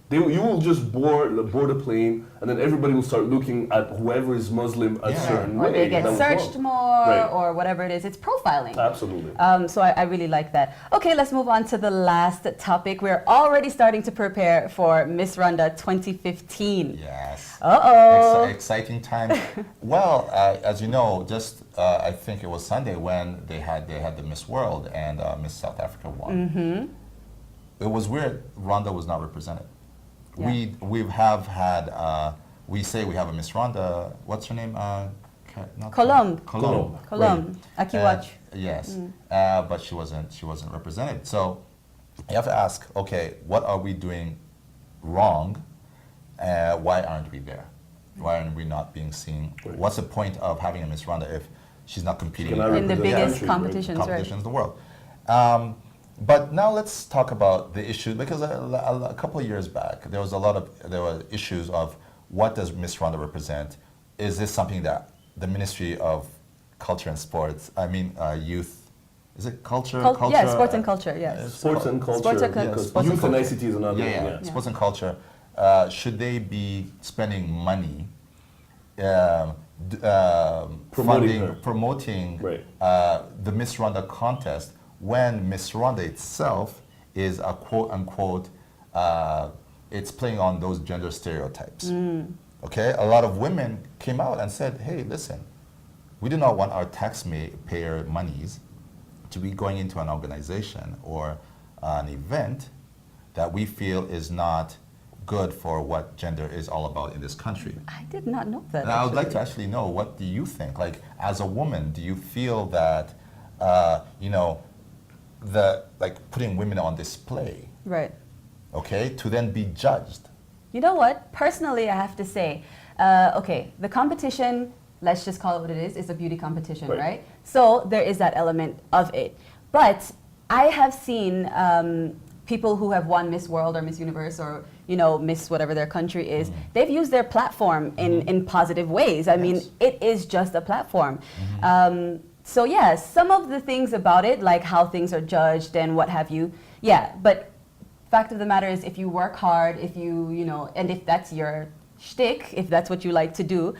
You will just board a plane, and then everybody will start looking at whoever is Muslim a certain way. Or they get searched more, or whatever it is. It's profiling. Absolutely. So I really like that. Okay, let's move on to the last topic. We're already starting to prepare for Miss Rwanda 2015. Yes. Uh-oh. Exciting time. Well, as you know, just I think it was Sunday when they had the Miss World and Miss South Africa won. Mm-hmm. It was weird. Rwanda was not represented. Yeah. We have had we say we have a Miss Rwanda. What's her name? Colombe. Right. Akiwach. Yes, but she wasn't represented. So you have to ask, okay, what are we doing wrong? Why aren't we there? Why aren't we not being seen? What's the point of having a Miss Rwanda if she's not competing in the biggest competitions in the world? But now let's talk about the issue, because a couple of years back there were issues of what does Miss Rwanda represent? Is this something that the Ministry of Culture and Sports, youth, is it culture? Yeah, sports and culture, yes. Sports and culture. Youth and ICT is another one. Yeah. Sports and culture. Should they be spending money promoting the Miss Rwanda contest when Miss Rwanda itself is a quote-unquote, it's playing on those gender stereotypes. Okay, a lot of women came out and said, hey, listen, we do not want our taxpayer monies to be going into an organization or an event that we feel is not good for what gender is all about in this country. I did not know that. And I would like to actually know, what do you think? Like, as a woman, do you feel that, you know, putting women on display, Right. okay, to then be judged? You know what? Personally, I have to say, okay, the competition, let's just call it what it is a beauty competition, right? So there is that element of it. But I have seen people who have won Miss World or Miss Universe or, you know, Miss whatever their country is, they've used their platform in positive ways. I mean, it is just a platform. So yeah, some of the things about it, like how things are judged and what have you, yeah, but fact of the matter is, if you work hard, if you know, and if that's your shtick, if that's what you like to do,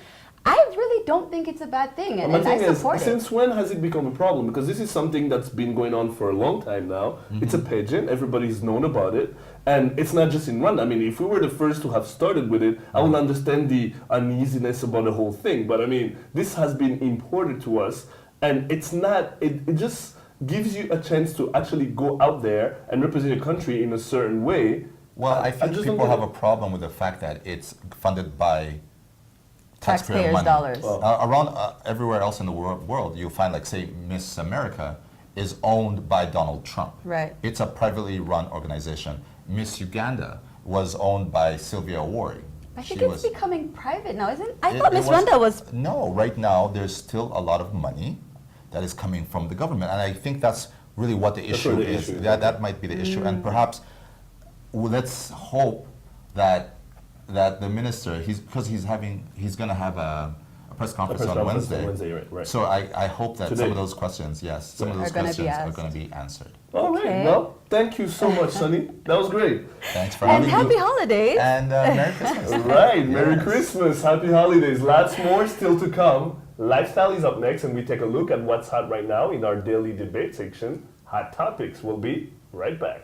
I really don't think it's a bad thing, and I support it. Since when has it become a problem? Because this is something that's been going on for a long time now. It's a pageant, everybody's known about it, and it's not just in Rwanda. I mean, if we were the first to have started with it, I would understand the uneasiness about the whole thing, but I mean, this has been imported to us, and it's not, it just gives you a chance to actually go out there and represent your country in a certain way. Well, I think people have a problem with the fact that it's funded by taxpayer money. Dollars. Around everywhere else in the world, you'll find, like, say, Miss America is owned by Donald Trump. Right. It's a privately run organization. Miss Uganda was owned by Sylvia Awori. I think it's becoming private now, isn't it? I thought Miss Rwanda was... No, right now there's still a lot of money that is coming from the government, and I think that's really what the issue is. That might be the issue, and perhaps let's hope that the minister, because he's going to have a press conference on Wednesday. Right. So I hope that some of those questions, some of those questions are going to be answered. All right. Well, thank you so much, Sunny. That was great. Thanks for having me. And happy holidays. And Merry Christmas. Right. Merry Christmas. Happy holidays. Lots more still to come. Lifestyle is up next, and we take a look at what's hot right now in our daily debate section. Hot Topics. We'll be right back.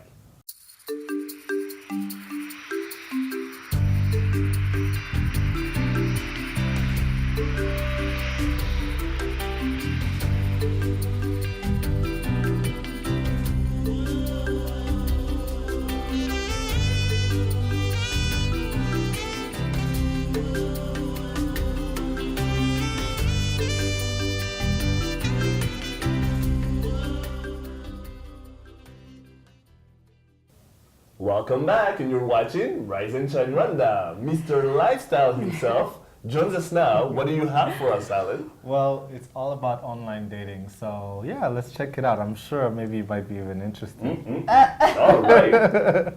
Welcome back, and you're watching Rise and Shine Rwanda. Mr. Lifestyle himself joins us now. What do you have for us, Alan? Well, it's all about online dating, so yeah, let's check it out. I'm sure maybe it might be even interesting. All right.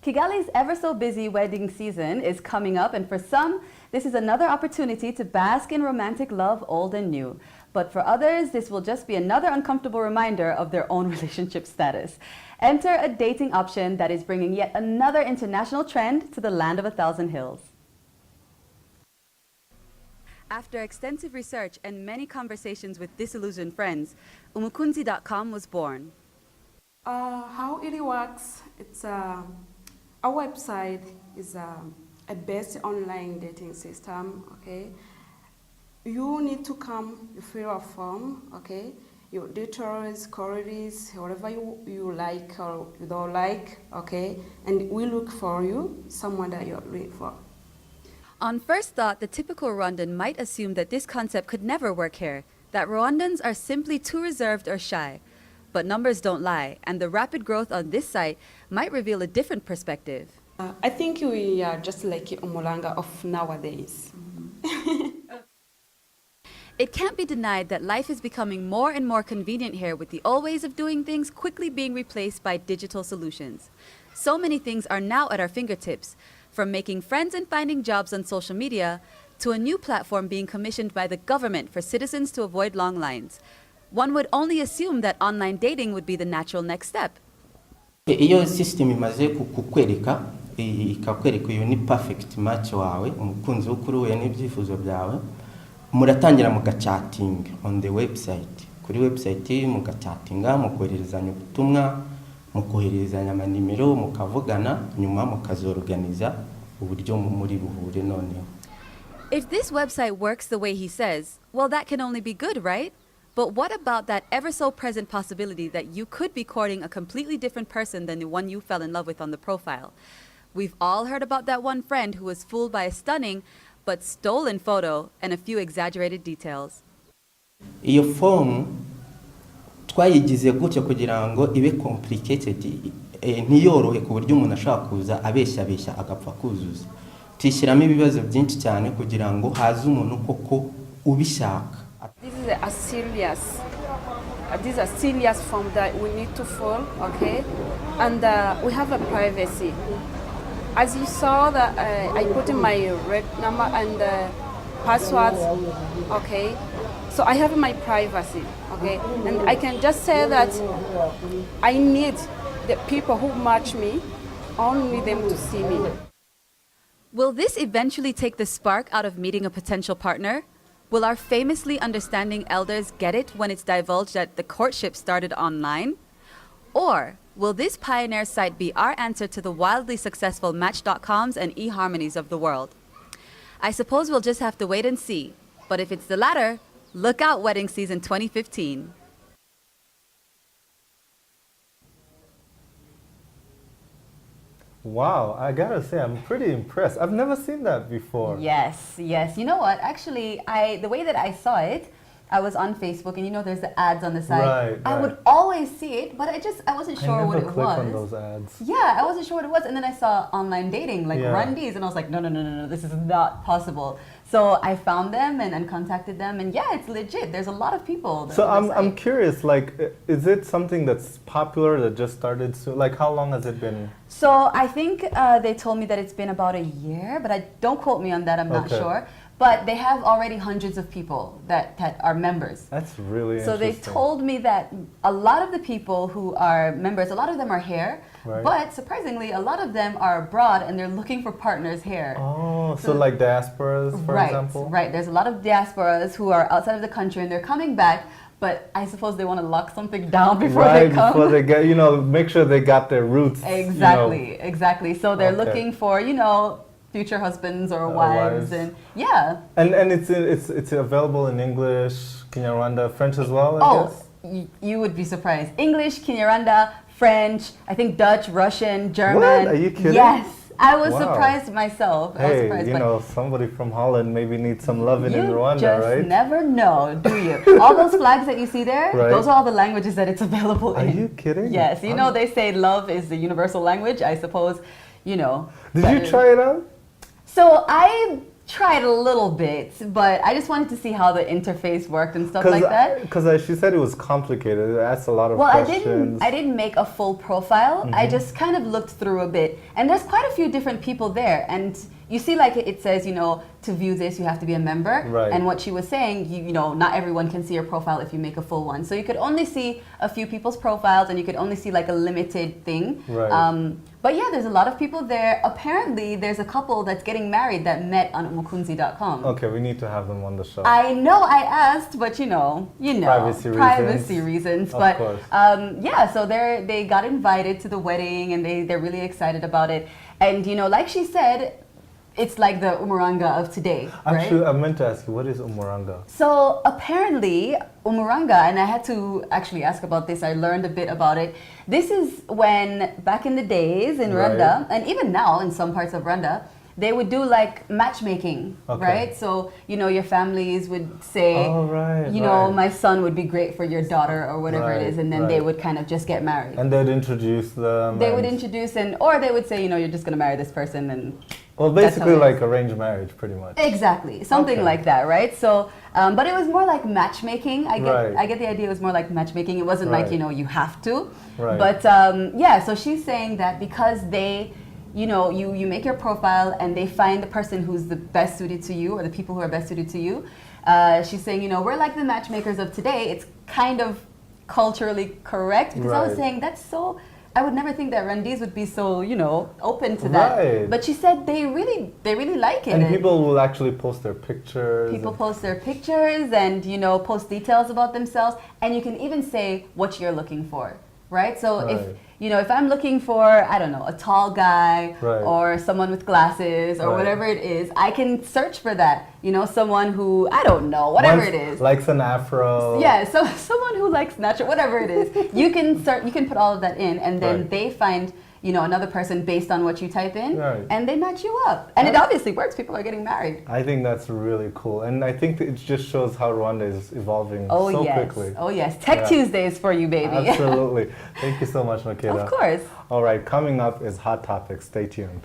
Kigali's ever so busy wedding season is coming up, and for some, this is another opportunity to bask in romantic love, old and new. But for others, this will just be another uncomfortable reminder of their own relationship status. Enter a dating option that is bringing yet another international trend to the land of 1,000 hills. After extensive research and many conversations with disillusioned friends, Umukunzi.com was born. How it works, it's our website is a best online dating system, okay? You need to come, you fill a form, okay? Your details, queries, whatever you like or you don't like, okay? And we look for you, someone that you're looking for. On first thought, the typical Rwandan might assume that this concept could never work here, that Rwandans are simply too reserved or shy. But numbers don't lie, and the rapid growth on this site might reveal a different perspective. I think we are just like Umulanga of nowadays. It can't be denied that life is becoming more and more convenient here, with the old ways of doing things quickly being replaced by digital solutions. So many things are now at our fingertips, from making friends and finding jobs on social media to a new platform being commissioned by the government for citizens to avoid long lines. One would only assume that online dating would be the natural next step. Iyo system imaze kukwereka ikakwereka iyo ni perfect match wawe umukunzi w'ukuri n'ibyifuzo byawe muratangira mugachating on the website kuri website mugachatinga mukohererezanya ubutumwa mukohererezanya amanimero mukavugana nyuma mukazorganiza uburyo muri buhure noneho. If this website works the way he says, well, that can only be good, right? But what about that ever so present possibility that you could be courting a completely different person than the one you fell in love with on the profile? We've all heard about that one friend who was fooled by a stunning but stolen photo and a few exaggerated details. Iyo form twayigize gutyo kugira ngo ibe complicated ntiyorohe ku buryo umuntu ashaka kuza abeshya agapfa kuzuza. Tishyiramo ibibazo byinshi cyane kugira ngo haze umuntu koko ubishaka. This is a serious form that we need to fill, okay? And we have a privacy. As you saw, that I put in my red number and password, okay? So I have my privacy, okay? And I can just say that I need the people who match me, only them to see me. Will this eventually take the spark out of meeting a potential partner? Will our famously understanding elders get it when it's divulged that the courtship started online? Or will this pioneer site be our answer to the wildly successful Match.coms and eHarmonies of the world? I suppose we'll just have to wait and see. But if it's the latter, look out wedding season 2015. Wow, I gotta say, I'm pretty impressed. I've never seen that before. Yes, yes. You know what? Actually, the way that I saw it, I was on Facebook, and you know, there's the ads on the side. Right, I would always see it, but I wasn't sure what it was. I never clicked on those ads. Yeah, I wasn't sure what it was, and then I saw online dating, like Yeah. Rundies, and I was like, no, this is not possible. So I found them and contacted them, and yeah, it's legit. There's a lot of people. So I'm curious, like, is it something that's popular that just started soon? Like, how long has it been? So I think they told me that it's been about a year, but don't quote me on that. I'm not Okay. sure. But they have already hundreds of people that are members. That's really So they interesting. told me that a lot of the people who are members, a lot of them are here, Right. but surprisingly, a lot of them are abroad and they're looking for partners here. Oh, so like diasporas, for right, example? Right, there's a lot of diasporas who are outside of the country and they're coming back, but I suppose they want to lock something down before Right, they come. before they get, make sure they got their roots. Exactly, exactly. So they're Okay. looking for, future husbands or wives. wives, and yeah. And it's available in English, Kinyarwanda, French as well, I guess? You would be surprised. English, Kinyarwanda, French, I think Dutch, Russian, German. What? Are you kidding? Yes. I was Wow. surprised myself. I was Hey, surprised, somebody from Holland maybe needs some loving in you Rwanda, just right? never know, do you? All those flags that you see there, Right. those are all the languages that it's available Are in. you kidding? Yes, they say love is the universal language. I suppose, Did that you is- try it out? So I tried a little bit, but I just wanted to see how the interface worked and stuff like that. Because she said it was complicated. It asked a lot of Well, questions. I didn't make a full profile. I just kind of looked through a bit, and there's quite a few different people there. And you see, like it says, to view this, you have to be a member. Right. And what she was saying, not everyone can see your profile if you make a full one. So you could only see a few people's profiles, and you could only see like a limited thing. Right. But yeah, there's a lot of people there. Apparently, there's a couple that's getting married that met on umukunzi.com. Okay, we need to have them on the show. I know I asked, but Privacy reasons. Of But course. so they got invited to the wedding and they're really excited about it. And like she said, it's like the Umuranga of today, right? Actually, I meant to ask you, what is Umuranga? So apparently, Umuranga, and I had to actually ask about this, I learned a bit about it. This is when, back in the days in Right. Rwanda, and even now in some parts of Rwanda, they would do like matchmaking, Okay. right? So, your families would say, Oh, right, right. my son would be great for your daughter or whatever Right, it is, and then they right. would kind of just get married. And they'd introduce them. They would and- introduce, or they would say, you're just going to marry this person, and Well, that's how basically it is. like arranged marriage, pretty much. Exactly, something Okay. like that, right? So, but it was more like matchmaking. Right. I get the idea. It was more like matchmaking. It wasn't like Right. you have to. Right. But so she's saying that because they, you make your profile and they find the person who's the best suited to you or the people who are best suited to you. She's saying, we're like the matchmakers of today. It's kind of culturally correct because I was Right. saying that's so. I would never think that Rwandese would be so, open to that. Right. But she said they really like it. And people will actually post their pictures. People post their pictures and, post details about themselves. And you can even say what you're looking for. right? So Right. if I'm looking for, I don't know, a tall guy Right. or someone with glasses or Right. whatever it is, I can search for that. Someone who, I don't know, whatever it is. Likes an afro. Yeah, so someone who likes natural, whatever it is, you can put all of that in, and then Right. they find another person based on what you type in, Right. and they match you up, and it obviously works. People are getting married. I think that's really cool, and I think it just shows how Rwanda is evolving so yes. quickly. Oh yes, Tech Tuesdays for you, baby. Absolutely. Thank you so much, Makeda. Of course. All right, coming up is Hot Topics. Stay tuned.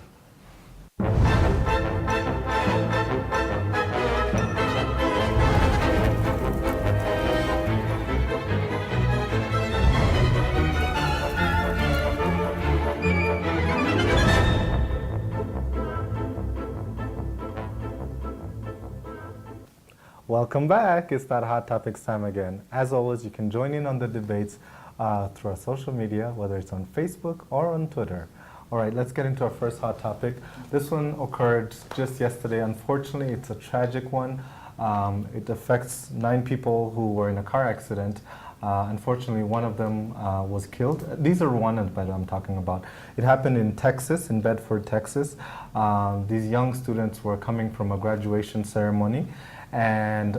Welcome back. It's that Hot Topics time again. As always, you can join in on the debates through our social media, whether it's on Facebook or on Twitter. All right, let's get into our first hot topic. This one occurred just yesterday. Unfortunately, it's a tragic one. It affects 9 people who were in a car accident. Unfortunately, one of them was killed. These are Rwandans that I'm talking about. It happened in Texas, in Bedford, Texas. These young students were coming from a graduation ceremony, and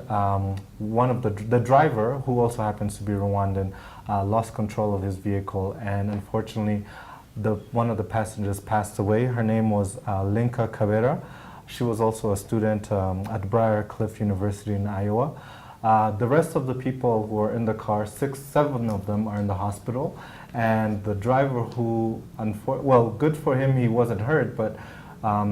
one of the driver, who also happens to be Rwandan, lost control of his vehicle, and unfortunately, one of the passengers passed away. Her name was Linka Kabera. She was also a student at Briar Cliff University in Iowa. The rest of the people who were in the car, 7 of them are in the hospital, and the driver who, well, good for him, he wasn't hurt, but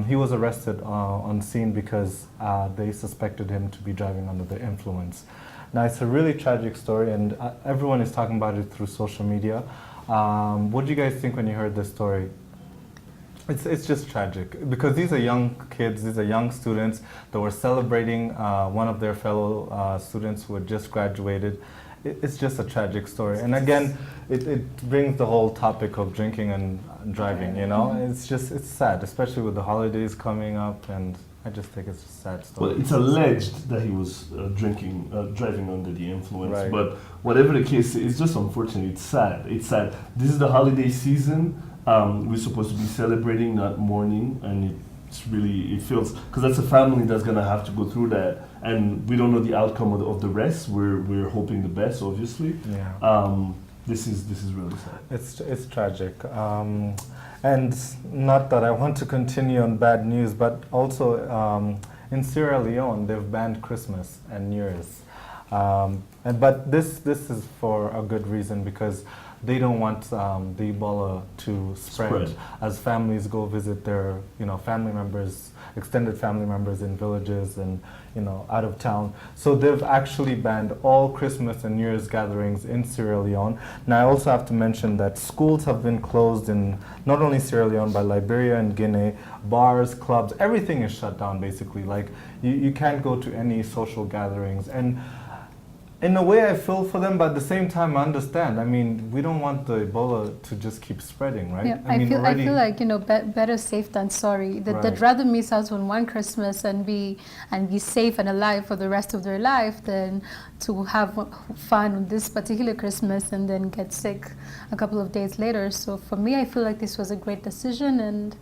he was arrested on scene because they suspected him to be driving under the influence. Now, it's a really tragic story, and everyone is talking about it through social media. What do you guys think when you heard this story? It's just tragic, because these are young kids, these are young students that were celebrating one of their fellow students who had just graduated. It's just a tragic story. And again, it brings the whole topic of drinking and driving, It's sad, especially with the holidays coming up, and I just think it's a sad story. Well, it's alleged that he was driving under the influence, Right. but whatever the case, it's just unfortunate. It's sad. It's sad. This is the holiday season. We're supposed to be celebrating, not mourning, and it feels, because that's a family that's gonna have to go through that, and we don't know the outcome of the rest. We're hoping the best, obviously. Yeah. This is really sad. It's tragic. And not that I want to continue on bad news, but also in Sierra Leone, they've banned Christmas and New Year's. But this is for a good reason, because they don't want the Ebola to spread as families go visit their family members, extended family members in villages and out of town. So they've actually banned all Christmas and New Year's gatherings in Sierra Leone. Now, I also have to mention that schools have been closed in not only Sierra Leone but Liberia and Guinea. Bars, clubs, everything is shut down basically. Like you can't go to any social gatherings. And in a way, I feel for them, but at the same time, I understand. I mean, we don't want the Ebola to just keep spreading, right? Yeah, I feel like better safe than sorry. They'd rather miss out on one Christmas and be safe and alive for the rest of their life than to have fun on this particular Christmas and then get sick a couple of days later. So for me, I feel like this was a great decision, and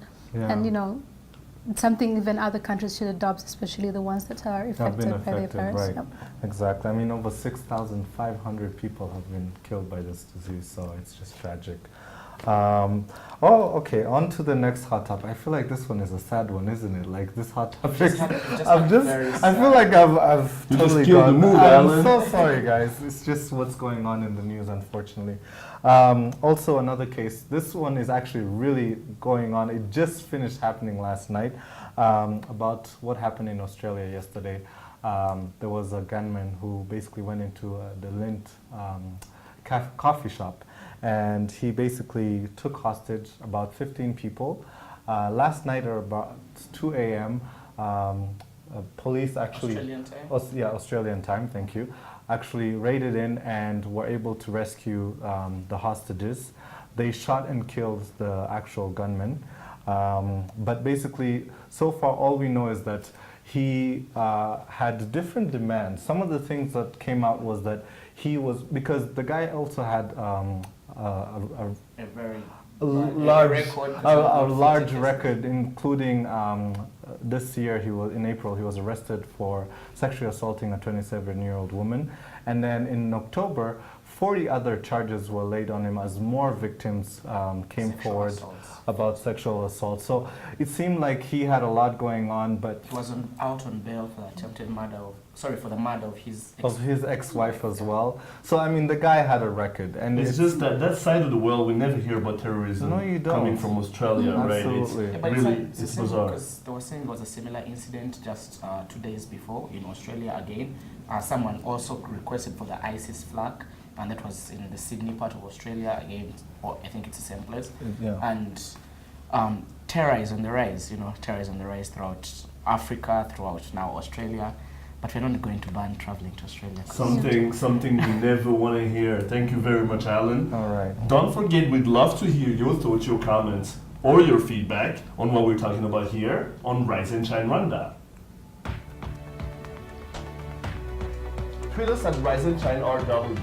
something even other countries should adopt, especially the ones that are affected by the virus. Right. Yep. Exactly. I mean, over 6,500 people have been killed by this disease, so it's just tragic. Okay, on to the next hot topic. I feel like this one is a sad one, isn't it? Like this hot topic. I feel like I've totally killed the mood, I'm Alan. so sorry, guys. It's just what's going on in the news, unfortunately. Also, another case. This one is actually really going on. It just finished happening last night. About what happened in Australia yesterday. There was a gunman who basically went into the Lindt coffee shop, and he basically took hostage about 15 people. Last night at about 2 a.m., police actually... Australian time? Australian time, thank you. Actually raided in and were able to rescue the hostages. They shot and killed the actual gunman. But basically, so far all we know is that he had different demands. Some of the things that came out was that he was, because the guy also had A very large record, a large record, including this year in April he was arrested for sexually assaulting a 27-year-old woman, and then in October 40 other charges were laid on him as more victims came forward about sexual assault. So it seemed like he had a lot going on, but he was out on bail for attempted murder for the murder of his ex-wife as well. So I mean, the guy had a record, and it's just that side of the world we never hear about terrorism coming from Australia, Absolutely. right? Yeah, but really, it's bizarre. Because they were saying there was a similar incident just 2 days before in Australia again. Someone also requested for the ISIS flag, and that was in the Sydney part of Australia again, or I think it's the same place. Yeah. And terror is on the rise, terror is on the rise throughout Africa, throughout now Australia, but we're not going to ban traveling to Australia. Something we never want to hear. Thank you very much, Alan. All right. Don't forget, we'd love to hear your thoughts, your comments, or your feedback on what we're talking about here on Rise and Shine Rwanda. Tweet us at Rise and Shine RW.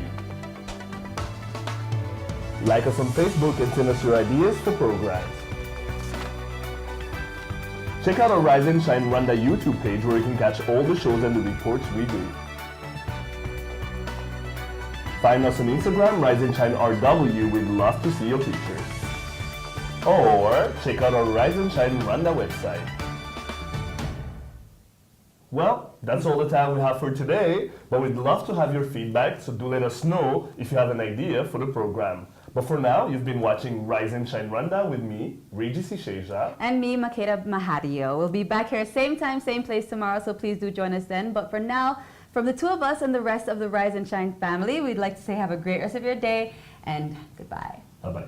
Like us on Facebook and send us your ideas for programs. Check out our Rise and Shine Rwanda YouTube page where you can catch all the shows and the reports we do. Find us on Instagram, Rise and Shine RW. We'd love to see your pictures. Or check out our Rise and Shine Rwanda website. Well, that's all the time we have for today, but we'd love to have your feedback, so do let us know if you have an idea for the program. But for now, you've been watching Rise and Shine Rwanda with me, Regis Isheja. And me, Makeda Mahadio. We'll be back here same time, same place tomorrow, so please do join us then. But for now, from the two of us and the rest of the Rise and Shine family, we'd like to say have a great rest of your day, and goodbye. Bye-bye.